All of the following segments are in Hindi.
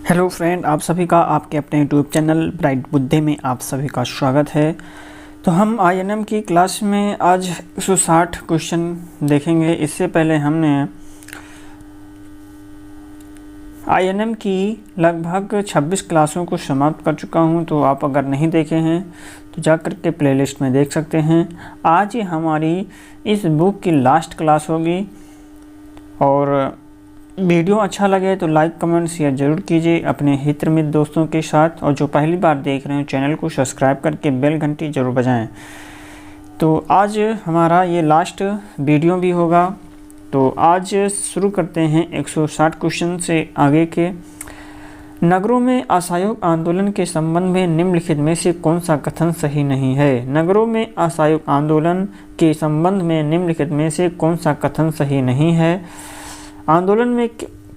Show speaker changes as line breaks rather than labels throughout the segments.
हेलो फ्रेंड, आप सभी का आपके अपने यूट्यूब चैनल ब्राइट बुद्धि में आप सभी का स्वागत है। तो हम आईएनएम की क्लास में आज 160 क्वेश्चन देखेंगे। इससे पहले हमने आईएनएम की लगभग 26 क्लासों को समाप्त कर चुका हूं, तो आप अगर नहीं देखे हैं तो जाकर के प्लेलिस्ट में देख सकते हैं। आज ये हमारी इस बुक की लास्ट क्लास होगी और वीडियो अच्छा लगे तो लाइक कमेंट शेयर ज़रूर कीजिए अपने हित मित्र दोस्तों के साथ, और जो पहली बार देख रहे हो चैनल को सब्सक्राइब करके बेल घंटी ज़रूर बजाएं। तो आज हमारा ये लास्ट वीडियो भी होगा। तो आज शुरू करते हैं 160 क्वेश्चन से आगे के। नगरों में असहयोग आंदोलन के संबंध में निम्नलिखित में से कौन सा कथन सही नहीं है? नगरों में असहयोग आंदोलन के संबंध में निम्नलिखित में से कौन सा कथन सही नहीं है? आंदोलन में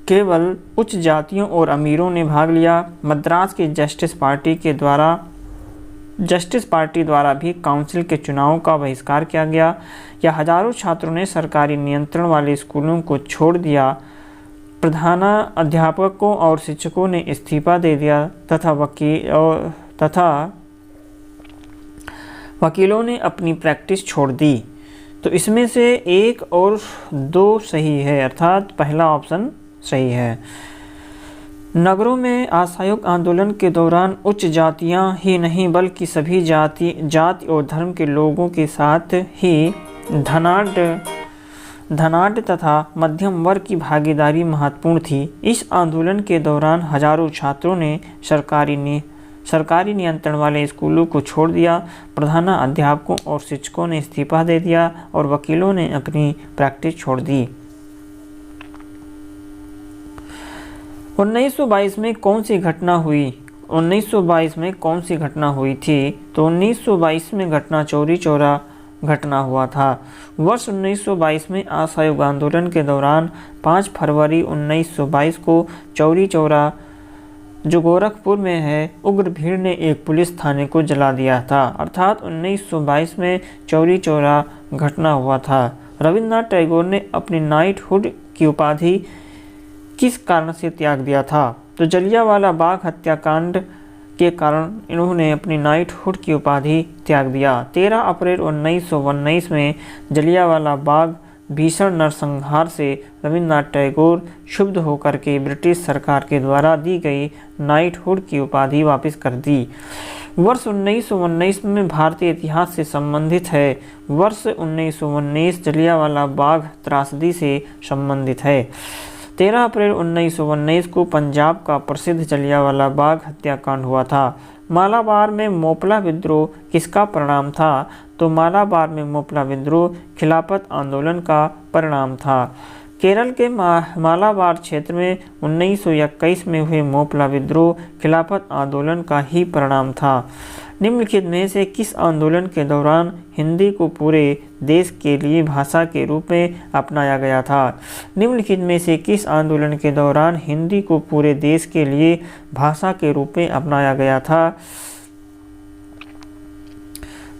केवल उच्च जातियों और अमीरों ने भाग लिया। मद्रास की जस्टिस पार्टी द्वारा भी काउंसिल के चुनाव का बहिष्कार किया गया, या हजारों छात्रों ने सरकारी नियंत्रण वाले स्कूलों को छोड़ दिया। प्रधानाध्यापकों और शिक्षकों ने इस्तीफा दे दिया तथा वकीलों ने अपनी प्रैक्टिस छोड़ दी। तो इसमें से 1 और 2 सही है, अर्थात पहला ऑप्शन सही है। नगरों में असहयोग आंदोलन के दौरान उच्च जातियां ही नहीं बल्कि सभी जाति और धर्म के लोगों के साथ ही धनाढ्य तथा मध्यम वर्ग की भागीदारी महत्वपूर्ण थी। इस आंदोलन के दौरान हजारों छात्रों ने सरकारी नियंत्रण वाले स्कूलों को छोड़ दिया। प्रधानाध्यापकों और शिक्षकों ने इस्तीफा दे दिया और वकीलों ने अपनी प्रैक्टिस छोड़ दी। 1922 में कौन सी घटना हुई? 1922 में कौन सी घटना हुई थी? तो 1922 में घटना चौरी चौरा घटना हुआ था। वर्ष 1922 में असहयोग आंदोलन के दौरान 5 फरवरी 1922 को चौरी चौरा, जो गोरखपुर में है, उग्र भीड़ ने एक पुलिस थाने को जला दिया था। अर्थात 1922 में चौरी चौरा घटना हुआ था। रविन्द्रनाथ टैगोर ने अपनी नाइटहुड की उपाधि किस कारण से त्याग दिया था? तो जलियांवाला बाग हत्याकांड के कारण इन्होंने अपनी नाइटहुड की उपाधि त्याग दिया। 13 अप्रैल 1919 में जलियांवाला बाग भीषण नरसंहार से रविन्द्रनाथ टैगोर क्षुब्ध होकर के ब्रिटिश सरकार के द्वारा दी गई नाइटहुड की उपाधि वापस कर दी। वर्ष 1919 में भारतीय इतिहास से संबंधित है। वर्ष 1919 जलियांवाला बाग त्रासदी से संबंधित है। 13 अप्रैल 1919 को पंजाब का प्रसिद्ध जलियांवाला बाग हत्याकांड हुआ था। मालाबार में मोपला विद्रोह किसका परिणाम था? तो मालाबार में मोपला विद्रोह खिलाफत आंदोलन का परिणाम था। केरल के मालाबार क्षेत्र में 1921 में हुए मोपला विद्रोह खिलाफत आंदोलन का ही परिणाम था। निम्नलिखित में से किस आंदोलन के दौरान हिंदी को पूरे देश के लिए भाषा के रूप में अपनाया गया था? निम्नलिखित में से किस आंदोलन के दौरान हिंदी को पूरे देश के लिए भाषा के रूप में अपनाया गया था?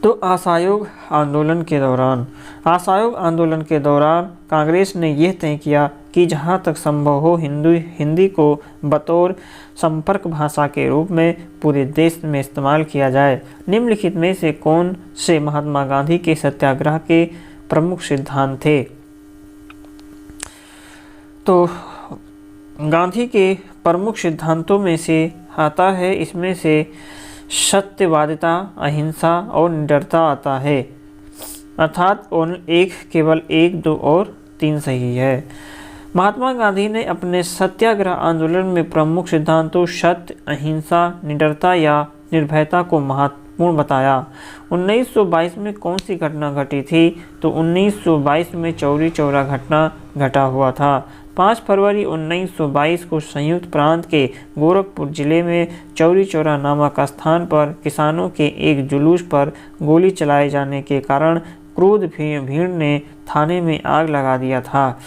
तो असहयोग आंदोलन के दौरान। असहयोग आंदोलन के दौरान कांग्रेस ने यह तय किया कि जहां तक संभव हो हिंदी को बतौर संपर्क भाषा के रूप में पूरे देश में इस्तेमाल किया जाए। निम्नलिखित में से कौन से महात्मा गांधी के सत्याग्रह के प्रमुख सिद्धांत थे? तो गांधी के प्रमुख सिद्धांतों में से आता है, इसमें से सत्यवादिता, अहिंसा और निडरता आता है। अर्थात केवल 1, 2 और 3 सही है। महात्मा गांधी ने अपने सत्याग्रह आंदोलन में प्रमुख सिद्धांतों सत्य, अहिंसा, निडरता या निर्भयता को महत्वपूर्ण बताया। 1922 में कौन सी घटना घटी थी? तो 1922 में चौरी चौरा घटना घटा हुआ था। 5 फरवरी 1922 को संयुक्त प्रांत के गोरखपुर जिले में चौरी चौरा नामक स्थान पर किसानों के एक जुलूस पर गोली चलाए जाने के कारण क्रोध भीड़ ने थाने में आग लगा दिया था।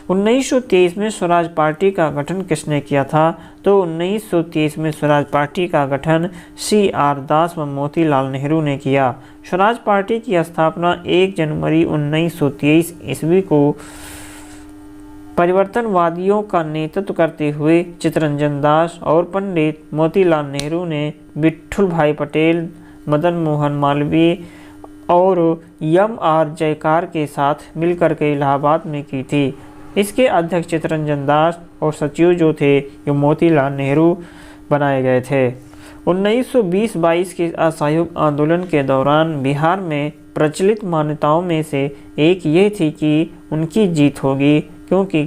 1923 में स्वराज पार्टी का गठन किसने किया था? तो 1923 में स्वराज पार्टी का गठन CR दास व मोतीलाल नेहरू ने किया। स्वराज पार्टी की स्थापना 1 जनवरी 1923 ईस्वी को परिवर्तनवादियों का नेतृत्व करते हुए चित्तरंजन दास और पंडित मोतीलाल नेहरू ने विट्ठल भाई पटेल, मदन मोहन मालवीय और M.R. जयकार के साथ मिलकर के इलाहाबाद में की थी। इसके अध्यक्ष चित्तरंजन दास और सचिव जो थे ये मोतीलाल नेहरू बनाए गए थे। 1920-22 के असहयोग आंदोलन के दौरान बिहार में प्रचलित मान्यताओं में से एक ये थी कि उनकी जीत होगी, क्योंकि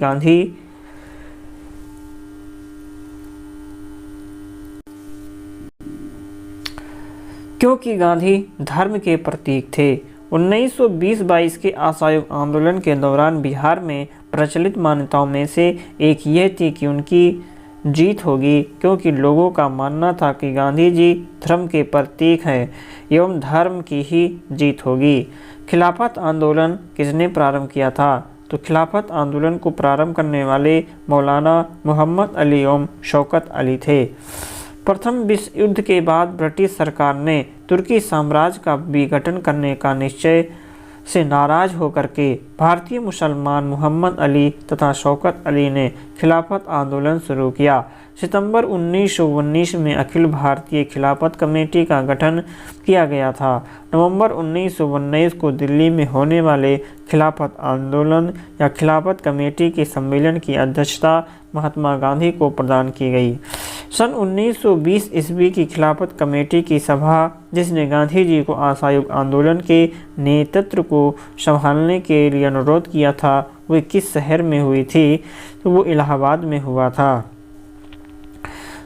गांधी धर्म के प्रतीक थे। 1920-22 के असहयोग आंदोलन के दौरान बिहार में प्रचलित मान्यताओं में से एक यह थी कि उनकी जीत होगी, क्योंकि लोगों का मानना था कि गांधी जी धर्म के प्रतीक हैं एवं धर्म की ही जीत होगी। खिलाफत आंदोलन किसने प्रारंभ किया था? तो खिलाफत आंदोलन को प्रारंभ करने वाले मौलाना मोहम्मद अली एवं शौकत अली थे। प्रथम विश्व युद्ध के बाद ब्रिटिश सरकार ने तुर्की साम्राज्य का विघटन करने का निश्चय से नाराज होकर के भारतीय मुसलमान मोहम्मद अली तथा शौकत अली ने खिलाफत आंदोलन शुरू किया। सितंबर 1919 में अखिल भारतीय खिलाफत कमेटी का गठन किया गया था। नवंबर 1919 को दिल्ली में होने वाले खिलाफत आंदोलन या खिलाफत कमेटी के सम्मेलन की अध्यक्षता महात्मा गांधी को प्रदान की गई। सन 1920 ईस्वी की खिलाफत कमेटी की सभा, जिसने गांधी जी को असहयोग आंदोलन के नेतृत्व को संभालने के लिए अनुरोध किया था, वह किस शहर में हुई थी? तो वो इलाहाबाद में हुआ था।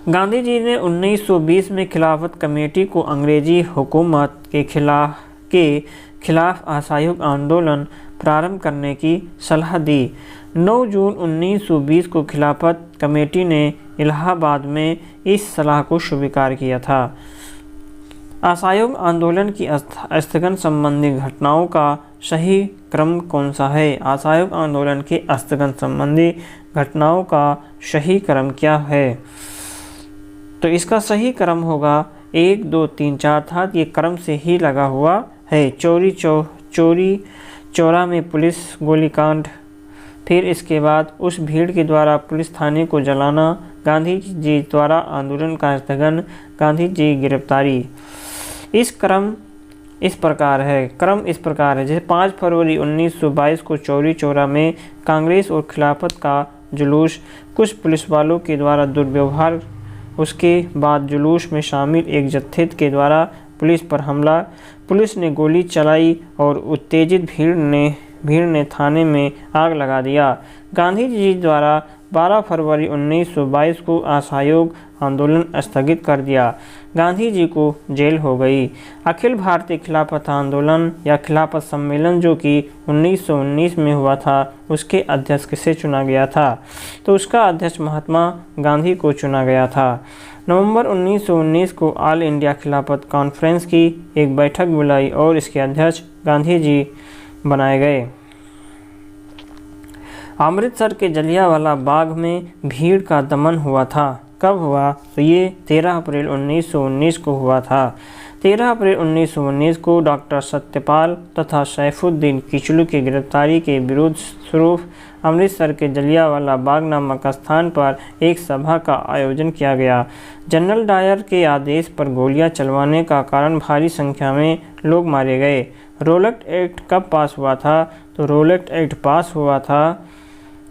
गांधी जी ने 1920 में खिलाफत कमेटी को अंग्रेजी हुकूमत के खिलाफ असहयोग आंदोलन प्रारंभ करने की सलाह दी। 9 जून 1920 को खिलाफत कमेटी ने इलाहाबाद में इस सलाह को स्वीकार किया था। असहयोग आंदोलन की स्थगन संबंधी घटनाओं का सही क्रम कौन सा है? असहयोग आंदोलन के स्थगन संबंधी घटनाओं का सही क्रम क्या है? तो इसका सही क्रम होगा 1, 2, 3, 4 था। ये क्रम से ही लगा हुआ है। चोरी चौरा में पुलिस गोलीकांड, फिर इसके बाद उस भीड़ के द्वारा पुलिस थाने को जलाना, गांधी जी द्वारा आंदोलन का स्थगन, गांधी जी गिरफ्तारी। इस क्रम इस प्रकार है। जैसे 5 फरवरी 1922 को चौरी चौरा में कांग्रेस और खिलाफत का जुलूस, कुछ पुलिस वालों के द्वारा दुर्व्यवहार, उसके बाद जुलूस में शामिल एक जत्थे के द्वारा पुलिस पर हमला, पुलिस ने गोली चलाई और उत्तेजित भीड़ ने थाने में आग लगा दिया। गांधी जी द्वारा 12 फरवरी 1922 को असहयोग आंदोलन स्थगित कर दिया। गांधी जी को जेल हो गई। अखिल भारतीय खिलाफत आंदोलन या खिलाफत सम्मेलन जो कि 1919 में हुआ था, उसके अध्यक्ष किसे चुना गया था? तो उसका अध्यक्ष महात्मा गांधी को चुना गया था। नवंबर 1919 को ऑल इंडिया खिलाफत कॉन्फ्रेंस की एक बैठक बुलाई और इसके अध्यक्ष गांधी जी बनाए गए। अमृतसर के जलियांवाला बाग में भीड़ का दमन हुआ था। कब हुआ? तो ये 13 अप्रैल 1919 को हुआ था। 13 अप्रैल 1919 को डॉक्टर सत्यपाल तथा सैफुद्दीन किचलू की गिरफ्तारी के विरोध स्वरूप अमृतसर के जलियांवाला बाग नामक स्थान पर एक सभा का आयोजन किया गया। जनरल डायर के आदेश पर गोलियां चलवाने का कारण भारी संख्या में लोग मारे गए। रोलैक्ट एक्ट कब पास हुआ था? तो रोलैक्ट एक्ट पास हुआ था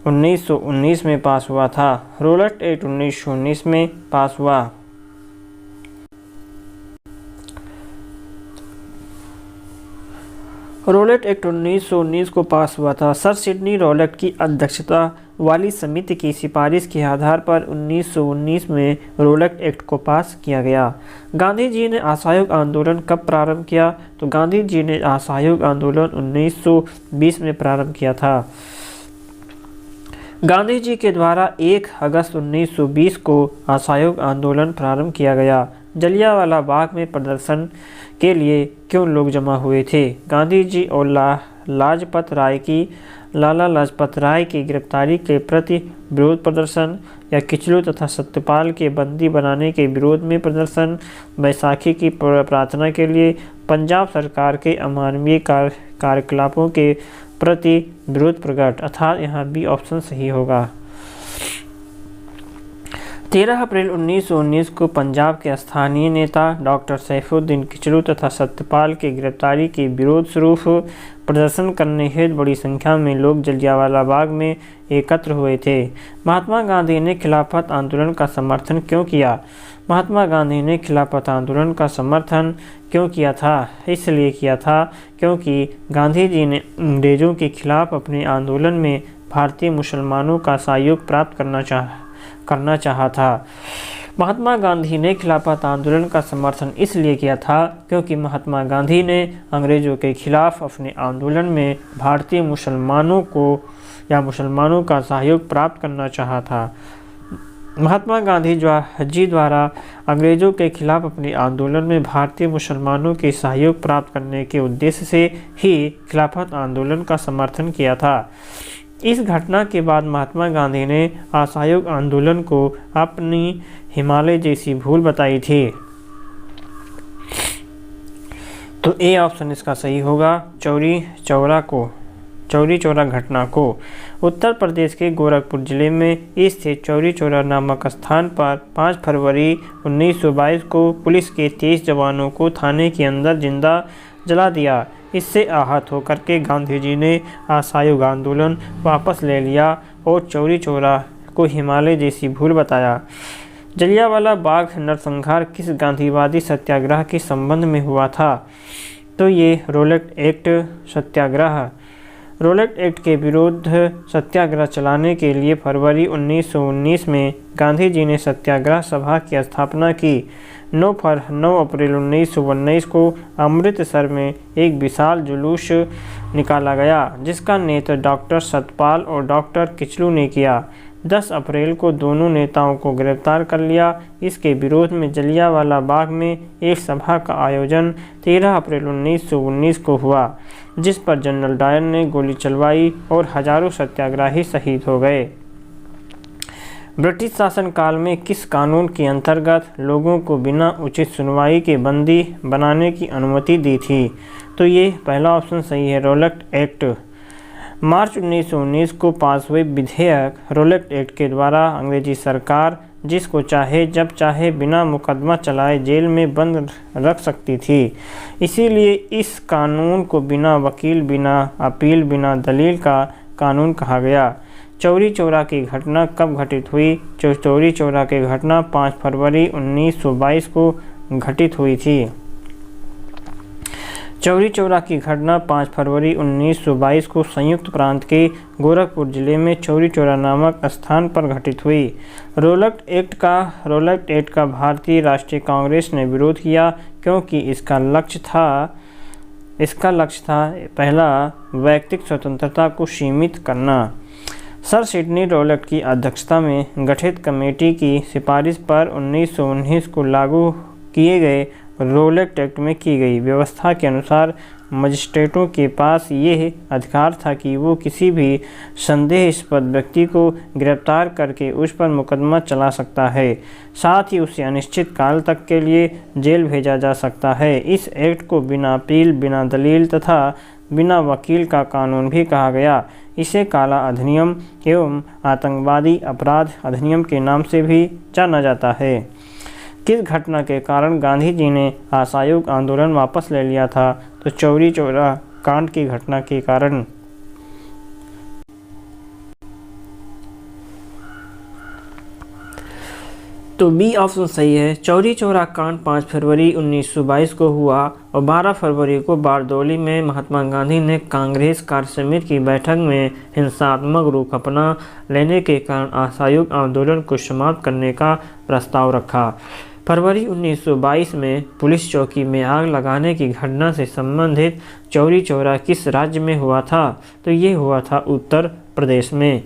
1919 में पास हुआ था। रोलैक्ट एक्ट 1919 में पास हुआ। रोलैक्ट एक्ट 1919 को पास हुआ था। सर सिडनी रोलैक्ट की अध्यक्षता वाली समिति की सिफारिश के आधार पर 1919 में रोलैक्ट एक्ट को पास किया गया। गांधी जी ने असहयोग आंदोलन कब प्रारंभ किया? तो गांधी जी ने असहयोग आंदोलन 1920 में प्रारंभ किया था। गांधी जी के द्वारा 1 अगस्त 1920 को असहयोग आंदोलन प्रारंभ किया गया। जलियांवाला बाग में प्रदर्शन के लिए क्यों लोग जमा हुए थे? गांधी जी और लाला लाजपत राय की गिरफ्तारी के प्रति विरोध प्रदर्शन, या किचलू तथा सत्यपाल के बंदी बनाने के विरोध में प्रदर्शन, बैसाखी की प्रार्थना के लिए, पंजाब सरकार के अमानवीय कार्यकलापों के प्रति विरोध प्रकट, अर्थात यहाँ बी ऑप्शन सही होगा। 13 अप्रैल 1919 को पंजाब के स्थानीय नेता डॉक्टर सैफुद्दीन किचलू तथा सत्यपाल की गिरफ्तारी के विरोध स्वरूप प्रदर्शन करने हेतु बड़ी संख्या में लोग जलियांवाला बाग में एकत्र हुए थे। महात्मा गांधी ने खिलाफत आंदोलन का समर्थन क्यों किया? महात्मा गांधी ने खिलाफत आंदोलन का समर्थन क्यों किया था? इसलिए किया था क्योंकि गांधी जी ने अंग्रेजों के खिलाफ अपने आंदोलन में भारतीय मुसलमानों का सहयोग प्राप्त करना चाहा था। महात्मा गांधी ने खिलाफत आंदोलन का समर्थन इसलिए किया था क्योंकि महात्मा गांधी ने अंग्रेजों के खिलाफ अपने आंदोलन में भारतीय मुसलमानों का सहयोग प्राप्त करना चाहा था। महात्मा गांधी जी द्वारा अंग्रेजों के खिलाफ अपने आंदोलन में भारतीय मुसलमानों के सहयोग प्राप्त करने के उद्देश्य से ही खिलाफत आंदोलन का समर्थन किया था। इस घटना के बाद महात्मा गांधी ने असहयोग आंदोलन को अपनी हिमालय जैसी भूल बताई थी। तो ए ऑप्शन इसका सही होगा। चौरी चौरा घटना को उत्तर प्रदेश के गोरखपुर जिले में स्थित चौरी चौरा नामक स्थान पर 5 फरवरी 1922 को पुलिस के 23 जवानों को थाने के अंदर जिंदा जला दिया। इससे आहत होकर के गांधी जी ने असहयोग आंदोलन वापस ले लिया और चौरी चौरा को हिमालय जैसी भूल बताया। जलियांवाला बाग नरसंहार किस गांधीवादी सत्याग्रह के संबंध में हुआ था? तो ये रोलेट एक्ट सत्याग्रह। रोलेट एक्ट के विरुद्ध सत्याग्रह चलाने के लिए फरवरी 1919 में गांधी जी ने सत्याग्रह सभा की स्थापना की। 9 अप्रैल 1919 को अमृतसर में एक विशाल जुलूस निकाला गया जिसका नेतृत्व डॉक्टर सतपाल और डॉक्टर किचलू ने किया। 10 अप्रैल को दोनों नेताओं को गिरफ्तार कर लिया। इसके विरोध में जलियांवाला बाग में एक सभा का आयोजन 13 अप्रैल 1919 को हुआ जिस पर जनरल डायर ने गोली चलवाई और हजारों सत्याग्रही शहीद हो गए। ब्रिटिश शासनकाल में किस कानून के अंतर्गत लोगों को बिना उचित सुनवाई के बंदी बनाने की अनुमति दी थी? तो ये पहला ऑप्शन सही है, रोलेट एक्ट। मार्च 1919 को पास हुए विधेयक रोलेट एक्ट के द्वारा अंग्रेजी सरकार जिसको चाहे जब चाहे बिना मुकदमा चलाए जेल में बंद रख सकती थी। इसीलिए इस कानून को बिना वकील, बिना अपील, बिना दलील का कानून कहा गया। चौरी चौरा की घटना कब घटित हुई? चौरी चौरा की घटना 5 फरवरी 1922 को घटित हुई थी। चौरी चौरा की घटना 5 फरवरी 1922 को संयुक्त प्रांत के गोरखपुर जिले में चौरी चौरा नामक स्थान पर घटित हुई। रोलेट एक्ट का भारतीय राष्ट्रीय कांग्रेस ने विरोध किया क्योंकि इसका लक्ष्य था पहला, व्यक्तिगत स्वतंत्रता को सीमित करना। सर सिडनी रोलेट की अध्यक्षता में गठित कमेटी की सिफारिश पर 1919 को लागू किए गए रोलेट एक्ट में की गई व्यवस्था के अनुसार मजिस्ट्रेटों के पास यह अधिकार था कि वो किसी भी संदेहास्पद व्यक्ति को गिरफ्तार करके उस पर मुकदमा चला सकता है, साथ ही उसे अनिश्चित काल तक के लिए जेल भेजा जा सकता है। इस एक्ट को बिना अपील, बिना दलील तथा बिना वकील का कानून भी कहा गया। इसे काला अधिनियम एवं आतंकवादी अपराध अधिनियम के नाम से भी जाना जाता है। किस घटना के कारण गांधी जी ने असहयोग आंदोलन वापस ले लिया था? तो चौरी चौरा कांड की घटना के कारण। तो बी ऑप्शन सही है। चौरी चौरा कांड 5 फरवरी 1922 को हुआ और 12 फरवरी को बारदौली में महात्मा गांधी ने कांग्रेस कार्य समिति की बैठक में हिंसात्मक रुख अपना लेने के कारण असहयोग आंदोलन को समाप्त करने का प्रस्ताव रखा। फरवरी 1922 में पुलिस चौकी में आग लगाने की घटना से संबंधित चौरी चौरा किस राज्य में हुआ था? तो ये हुआ था उत्तर प्रदेश में।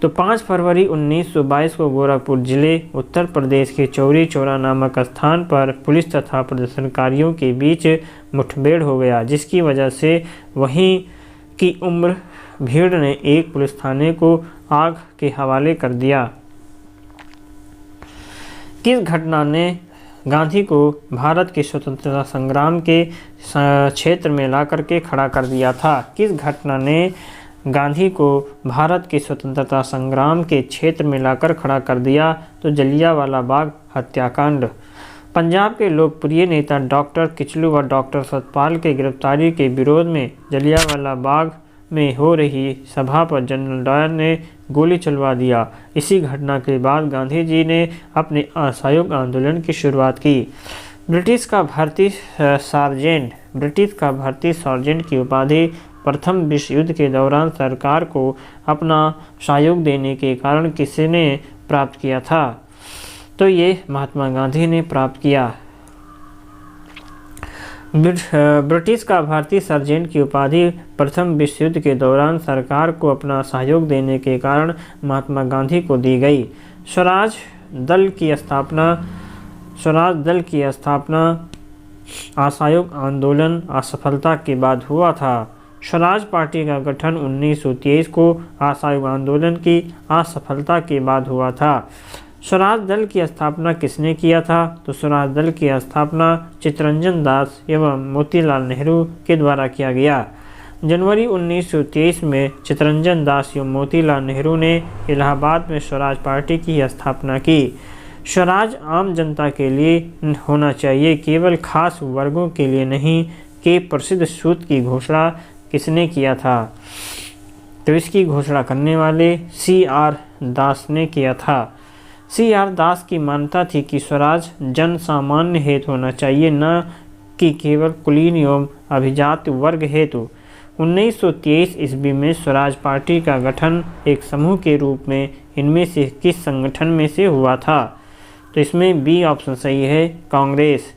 तो 5 फरवरी 1922 को गोरखपुर जिले उत्तर प्रदेश के चौरी चौरा नामक स्थान पर पुलिस तथा प्रदर्शनकारियों के बीच मुठभेड़ हो गया जिसकी वजह से वहीं की उम्र भीड़ ने एक पुलिस थाने को आग के हवाले कर दिया। किस घटना ने गांधी को भारत के स्वतंत्रता संग्राम के क्षेत्र में ला करके खड़ा कर दिया था? किस घटना ने गांधी को भारत के स्वतंत्रता संग्राम के क्षेत्र में लाकर खड़ा कर दिया? तो जलियांवाला बाग हत्याकांड। पंजाब के लोकप्रिय नेता डॉक्टर किचलू व डॉक्टर सतपाल के गिरफ्तारी के विरोध में जलियांवाला बाग में हो रही सभा पर जनरल डायर ने गोली चलवा दिया। इसी घटना के बाद गांधी जी ने अपने असहयोग आंदोलन की शुरुआत की। ब्रिटिश का भारतीय सार्जेंट की उपाधि प्रथम विश्व युद्ध के दौरान सरकार को अपना सहयोग देने के कारण किसने प्राप्त किया था? तो ये महात्मा गांधी ने प्राप्त किया। ब्रिटिश का भारतीय सार्जेंट की उपाधि प्रथम विश्व युद्ध के दौरान सरकार को अपना सहयोग देने के कारण महात्मा गांधी को दी गई। स्वराज दल की स्थापना असहयोग आंदोलन असफलता के बाद हुआ था। स्वराज पार्टी का गठन 1923 को असहयोग आंदोलन की असफलता के बाद हुआ था। स्वराज दल की स्थापना किसने किया था? तो स्वराज दल की स्थापना चित्तरंजन दास एवं मोतीलाल नेहरू के द्वारा किया गया। जनवरी 1923 में चित्तरंजन दास एवं मोतीलाल नेहरू ने इलाहाबाद में स्वराज पार्टी की स्थापना की। स्वराज आम जनता के लिए होना चाहिए, केवल खास वर्गों के लिए नहीं के प्रसिद्ध सूत्र की घोषणा किसने किया था? तो इसकी घोषणा करने वाले C.R. दास ने किया था। C.R. दास की मान्यता थी कि स्वराज जन सामान्य हेतु होना चाहिए, न कि केवल कुलीन एवं अभिजात वर्ग हेतु। 1923 ईस्वी में स्वराज पार्टी का गठन एक समूह के रूप में इनमें से किस संगठन में से हुआ था? तो इसमें बी ऑप्शन सही है, कांग्रेस।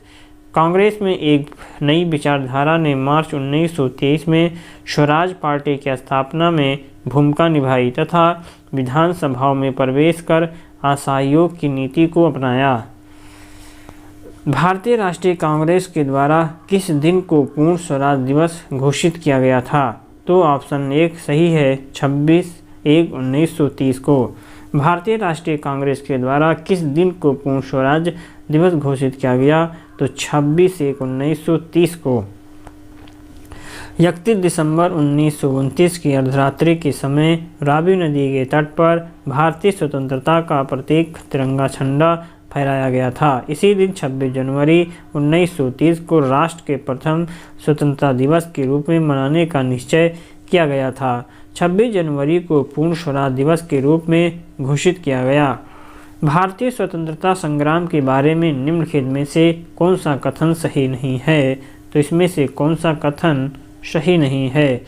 कांग्रेस में एक नई विचारधारा ने मार्च 1923 में स्वराज पार्टी की स्थापना में भूमिका निभाई तथा विधानसभाओं में प्रवेश कर असहयोग की नीति को अपनाया। भारतीय राष्ट्रीय कांग्रेस के द्वारा किस दिन को पूर्ण स्वराज दिवस घोषित किया गया था? तो ऑप्शन 1 सही है, 26/1/1930 को। भारतीय राष्ट्रीय कांग्रेस के द्वारा किस दिन को पूर्ण स्वराज दिवस घोषित किया गया? तो 26/1/1930 को। 31 दिसंबर 1929 की अर्धरात्रि के समय रावी नदी के तट पर भारतीय स्वतंत्रता का प्रतीक तिरंगा झंडा फहराया गया था। इसी दिन 26 जनवरी 1930 को राष्ट्र के प्रथम स्वतंत्रता दिवस के रूप में मनाने का निश्चय किया गया था। 26 जनवरी को पूर्ण स्वराज दिवस के रूप में घोषित किया गया। भारतीय स्वतंत्रता संग्राम के बारे में निम्नलिखित में से कौन सा कथन सही नहीं है? तो इसमें से कौन सा कथन सही नहीं है?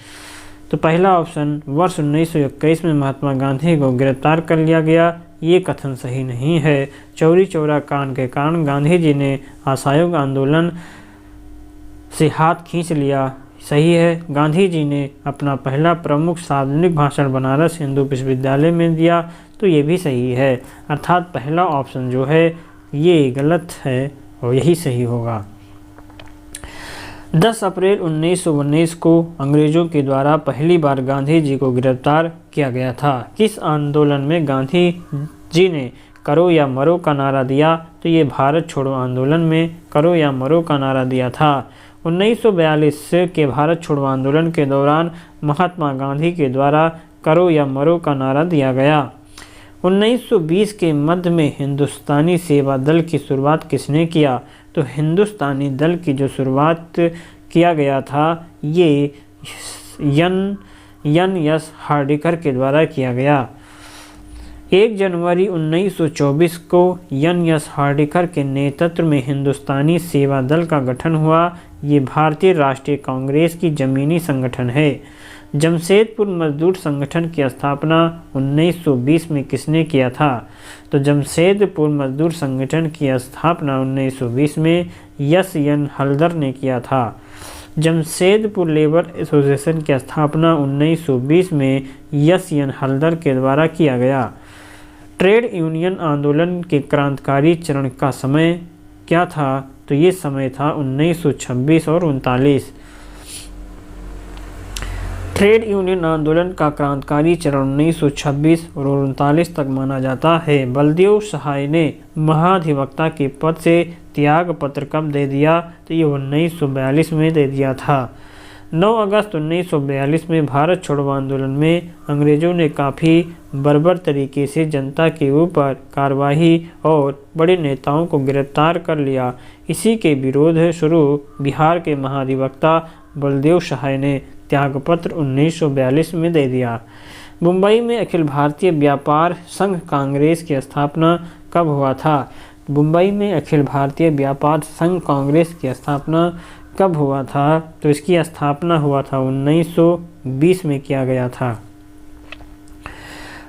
तो पहला ऑप्शन, वर्ष 1921 में महात्मा गांधी को गिरफ्तार कर लिया गया, ये कथन सही नहीं है। चौरी चौरा कांड के कारण गांधी जी ने असहयोग आंदोलन से हाथ खींच लिया, सही है। गांधी जी ने अपना पहला प्रमुख सार्वजनिक भाषण बनारस हिंदू विश्वविद्यालय में दिया, तो ये भी सही है। अर्थात पहला ऑप्शन जो है ये गलत है और यही सही होगा। 10 अप्रैल 1919 को अंग्रेजों के द्वारा पहली बार गांधी जी को गिरफ्तार किया गया था। किस आंदोलन में गांधी जी ने करो या मरो का नारा दिया? तो ये भारत छोड़ो आंदोलन में करो या मरो का नारा दिया था। 1942 के भारत छोड़ो आंदोलन के दौरान महात्मा गांधी के द्वारा करो या मरो का नारा दिया गया। 1920 के मध्य में हिंदुस्तानी सेवा दल की शुरुआत किसने किया? तो हिंदुस्तानी दल की जो शुरुआत किया गया था ये एन एस हार्डिकर के द्वारा किया गया। 1 जनवरी 1924 को एन एस हार्डिकर के नेतृत्व में हिंदुस्तानी सेवा दल का गठन हुआ। ये भारतीय राष्ट्रीय कांग्रेस की जमीनी संगठन है। जमशेदपुर मजदूर संगठन की स्थापना 1920 में किसने किया था? तो जमशेदपुर मजदूर संगठन की स्थापना 1920 में एस.एन. हल्दर ने किया था। जमशेदपुर लेबर एसोसिएशन की स्थापना 1920 में एस.एन. हल्दर के द्वारा किया गया। ट्रेड यूनियन आंदोलन के क्रांतिकारी चरण का समय क्या था? तो ये समय था 1926 और 1939। ट्रेड यूनियन आंदोलन का क्रांतिकारी चरण 1926 और 1939 तक माना जाता है। बलदेव सहाय ने महाधिवक्ता के पद से त्याग पत्र कब दे दिया, तो ये 1942 में दे दिया था। 9 अगस्त 1942 में भारत छोड़ो आंदोलन में अंग्रेजों ने काफ़ी बर्बर तरीके से जनता के ऊपर कार्रवाई और बड़े नेताओं को गिरफ्तार कर लिया। इसी के विरोध स्वरूप बिहार के महाधिवक्ता बलदेव सहाय ने त्यागपत्र 1942 में दे दिया। मुंबई में अखिल भारतीय व्यापार संघ कांग्रेस की स्थापना कब हुआ था? मुंबई में अखिल भारतीय व्यापार संघ कांग्रेस की स्थापना कब हुआ था? तो इसकी स्थापना हुआ था 1920 में किया गया था।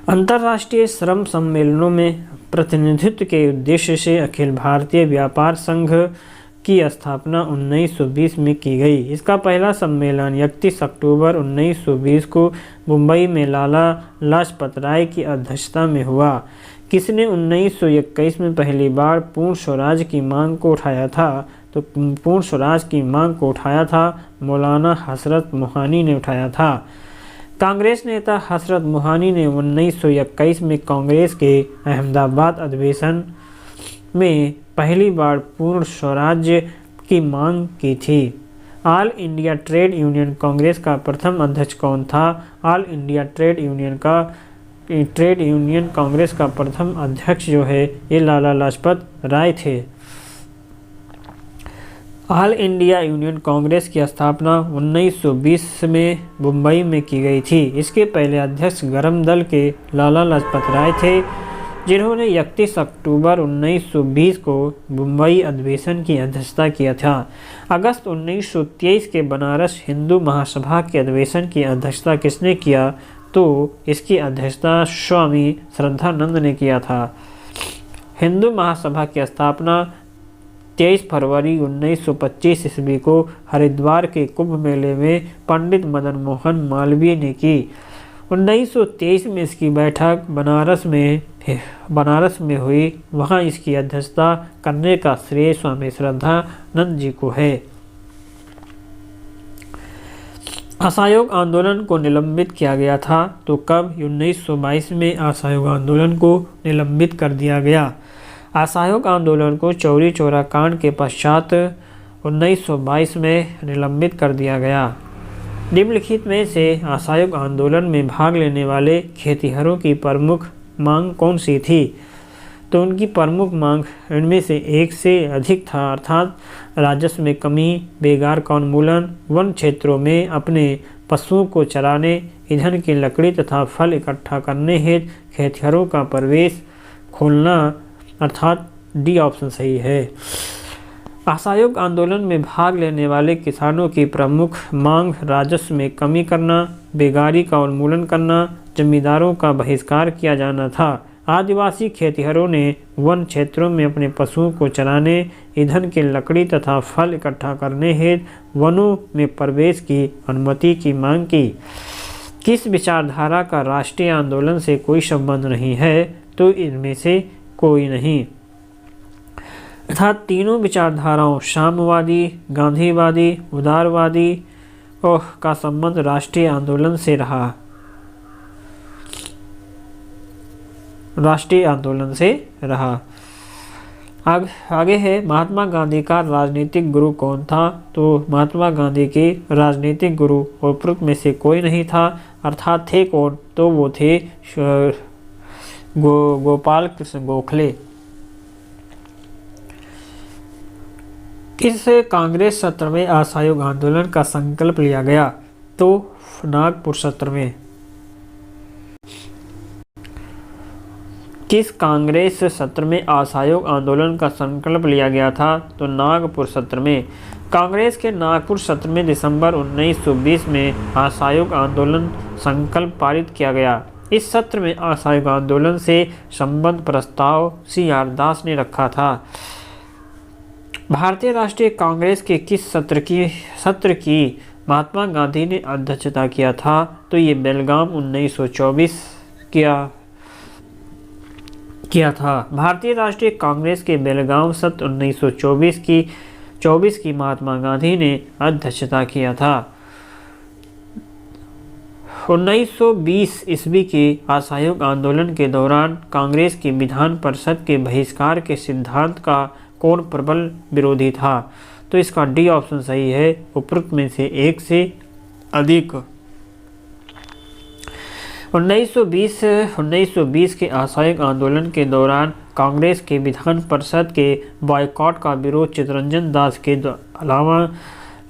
अंतर्राष्ट्रीय श्रम सम्मेलनों में प्रतिनिधित्व के उद्देश्य से अखिल भारतीय व्यापार संघ की स्थापना 1920 में की गई। इसका पहला सम्मेलन 31 अक्टूबर 1920 को मुंबई में लाला लाजपत राय की अध्यक्षता में हुआ। किसने 1921 में पहली बार पूर्ण स्वराज की मांग को उठाया था? तो पूर्ण स्वराज की मांग को उठाया था मौलाना हजरत मोहानी ने उठाया था। कांग्रेस नेता हजरत मोहानी ने 1921 में कांग्रेस के अहमदाबाद अधिवेशन में पहली बार पूर्ण स्वराज्य की मांग की थी। All India trade union Congress का प्रथम अध्यक्ष कौन था? All India trade union Congress का प्रथम अध्यक्ष जो है ये लाला लाजपत राय थे। ऑल इंडिया यूनियन कांग्रेस की स्थापना 1920 में मुंबई में की गई थी। इसके पहले अध्यक्ष गरम दल के लाला लाजपत राय थे, जिन्होंने 31 अक्टूबर 1920 को मुंबई अधिवेशन की अध्यक्षता किया था। अगस्त 1923 के बनारस हिंदू महासभा के अधिवेशन की अध्यक्षता किसने किया? तो इसकी अध्यक्षता स्वामी श्रद्धानंद ने किया था। हिंदू महासभा की स्थापना 23 फरवरी 1925 ईस्वी को हरिद्वार के कुंभ मेले में पंडित मदन मोहन मालवीय ने की। 1923 में इसकी बैठक बनारस में हुई। वहां इसकी अध्यक्षता करने का श्रेय स्वामी श्रद्धानंद जी को है। असहयोग आंदोलन को निलंबित किया गया था, तो कब? 1922 में असहयोग आंदोलन को निलंबित कर दिया गया। असहयोग आंदोलन को चौरी चौरा कांड के पश्चात 1922 में निलंबित कर दिया गया। निम्नलिखित में से असहयोग आंदोलन में भाग लेने वाले खेतिहरों की प्रमुख मांग कौन सी थी? तो उनकी प्रमुख मांग इनमें से एक से अधिक था, अर्थात राजस्व में कमी, बेगार का उन्मूलन, वन क्षेत्रों में अपने पशुओं को चराने, ईंधन की लकड़ी तथा फल इकट्ठा करने हेतु खेतिहरों का प्रवेश खोलना, अर्थात डी ऑप्शन सही है। असहयोग आंदोलन में भाग लेने वाले किसानों की प्रमुख मांग राजस्व में कमी करना, बेगारी का उन्मूलन करना, जमींदारों का बहिष्कार किया जाना था। आदिवासी खेतिहरों ने वन क्षेत्रों में अपने पशुओं को चराने, ईंधन की लकड़ी तथा फल इकट्ठा करने हेतु वनों में प्रवेश की अनुमति की मांग की। किस विचारधारा का राष्ट्रीय आंदोलन से कोई संबंध नहीं है? तो इनमें से कोई नहीं, अर्थात तीनों विचारधाराओं साम्यवादी, गांधीवादी, उदारवादी का संबंध राष्ट्रीय आंदोलन से रहा। आगे है महात्मा गांधी का राजनीतिक गुरु कौन था? तो महात्मा गांधी के राजनीतिक गुरु उपरोक्त में से कोई नहीं था, अर्थात थे कौन? तो वो थे गोपाल कृष्ण गोखले। किस कांग्रेस सत्र में असहयोग आंदोलन का संकल्प लिया गया? तो नागपुर सत्र में। किस कांग्रेस सत्र में असहयोग आंदोलन का संकल्प लिया गया था? तो नागपुर सत्र में। कांग्रेस के नागपुर सत्र में दिसंबर 1920 में असहयोग आंदोलन संकल्प पारित किया गया। इस सत्र में असहयोग आंदोलन से संबंध प्रस्ताव CR दास ने रखा था। भारतीय राष्ट्रीय कांग्रेस के किस सत्र की महात्मा गांधी ने अध्यक्षता किया था? तो ये बेलगाम 1924 किया था। भारतीय राष्ट्रीय कांग्रेस के बेलगाम सत्र 1924 की महात्मा गांधी ने अध्यक्षता किया था। 1920 ईस्वी के असहयोग आंदोलन के दौरान कांग्रेस की विधान परिषद के बहिष्कार के सिद्धांत का कौन प्रबल विरोधी था? तो इसका डी ऑप्शन सही है, उपरोक्त में से एक से अधिक। 1920 के असहयोग आंदोलन के दौरान कांग्रेस के विधान परिषद के बॉयकॉट का विरोध चित्तरंजन दास के अलावा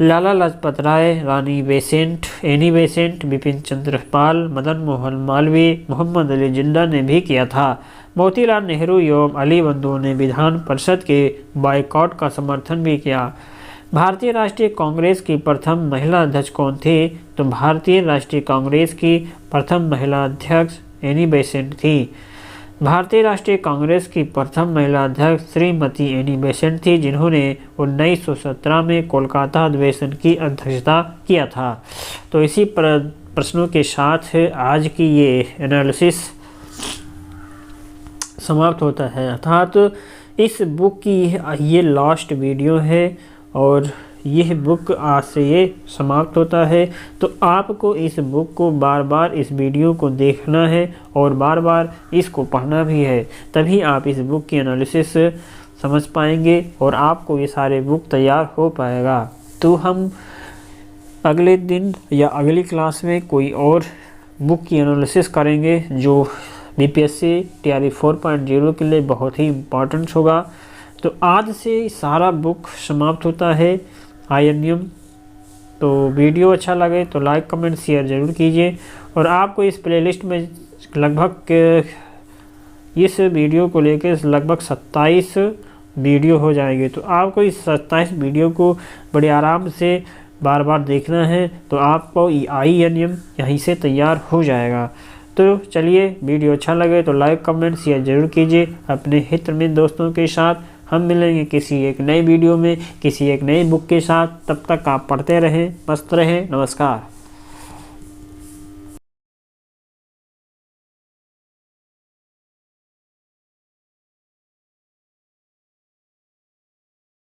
लाला लाजपत राय, रानी Besant, Annie Besant, Bipin Chandra Pal, Madan Mohan Malviya, Mohammad Ali जिंदा ने भी किया था। मोतीलाल नेहरू एवं अली बंधु ने विधान परिषद के बॉयकॉट का समर्थन भी किया। भारतीय राष्ट्रीय कांग्रेस की प्रथम महिला अध्यक्ष कौन थी? तो भारतीय राष्ट्रीय कांग्रेस की प्रथम महिला अध्यक्ष एनी बेसेंट थी। भारतीय राष्ट्रीय कांग्रेस की प्रथम महिला अध्यक्ष श्रीमती एनी बेसेंट थी, जिन्होंने 1917 में कोलकाता अधिवेशन की अध्यक्षता किया था। तो इसी प्रश्नों के साथ आज की ये एनालिसिस समाप्त होता है, अर्थात इस बुक की ये लास्ट वीडियो है और यह बुक आज से ये समाप्त होता है। तो आपको इस बुक को बार बार इस वीडियो को देखना है और बार बार इसको पढ़ना भी है, तभी आप इस बुक की एनालिसिस समझ पाएंगे और आपको ये सारे बुक तैयार हो पाएगा। तो हम अगले दिन या अगली क्लास में कोई और बुक की एनालिसिस करेंगे जो बीपीएससी टीआरई 4.0 के लिए बहुत ही इम्पोर्टेंट होगा। तो आज से सारा बुक समाप्त होता है आईएनएम। तो वीडियो अच्छा लगे तो लाइक कमेंट शेयर ज़रूर कीजिए और आपको इस प्लेलिस्ट में लगभग इस वीडियो को लेकर लगभग 27 वीडियो हो जाएंगे। तो आपको इस 27 वीडियो को बड़े आराम से बार बार देखना है, तो आपको आईएनएम यहीं से तैयार हो जाएगा। तो चलिए, वीडियो अच्छा लगे तो लाइक कमेंट शेयर ज़रूर कीजिए अपने हित में दोस्तों के साथ। हम मिलेंगे किसी एक नई वीडियो में, किसी एक नई बुक के साथ। तब तक आप पढ़ते रहें, मस्त रहें। नमस्कार।